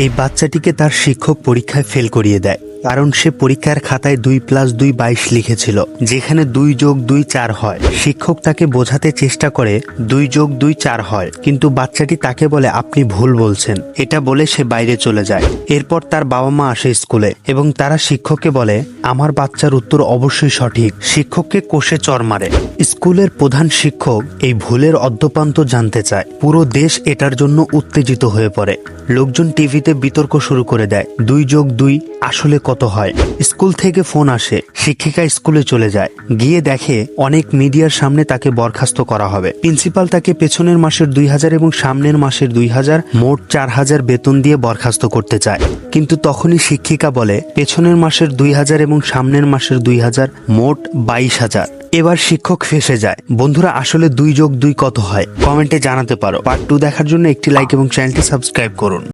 এই বাচ্চাটিকে তার শিক্ষক পরীক্ষায় ফেল করিয়ে দেয়, কারণ সে পরীক্ষার খাতায় 2+2 22 লিখেছিল, যেখানে 2+2 4 হয়। শিক্ষক তাকে বোঝাতে চেষ্টা করে 2+2 4 হয়, কিন্তু বাচ্চাটি তাকে বলে আপনি ভুল বলছেন। এটা বলে সে বাইরে চলে যায়। এরপর তার বাবা মা আসে স্কুলে এবং তারা শিক্ষককে বলে আমার বাচ্চার উত্তর অবশ্যই সঠিক। শিক্ষককে কষে চড় মারে। স্কুলের প্রধান শিক্ষক এই ভুলের অদ্যপান্ত জানতে চায়। পুরো দেশ এটার জন্য উত্তেজিত হয়ে পড়ে। লোকজন টিভিতে বিতর্ক শুরু করে দেয় 2+2 আসলে কত হয়। স্কুল থেকে ফোন আসে, শিক্ষিকা স্কুলে চলে যায়। গিয়ে দেখে অনেক মিডিয়ার সামনে তাকে বরখাস্ত করা হবে। প্রিন্সিপাল তাকে পেছনের মাসের 2000 এবং সামনের মাসের 2000, মোট 4000 বেতন দিয়ে বরখাস্ত করতে চায়। কিন্তু তখনই শিক্ষিকা বলে পেছনের মাসের 2000 এবং সামনের মাসের 2000, মোট 22000। এবার শিক্ষক ফেঁসে যায়। বন্ধুরা, আসলে 2+2 কত হয়? কমেন্টে জানাতে পারো। পার্ট 2 দেখার জন্য একটি লাইক এবং চ্যানেলটি সাবস্ক্রাইব করুন।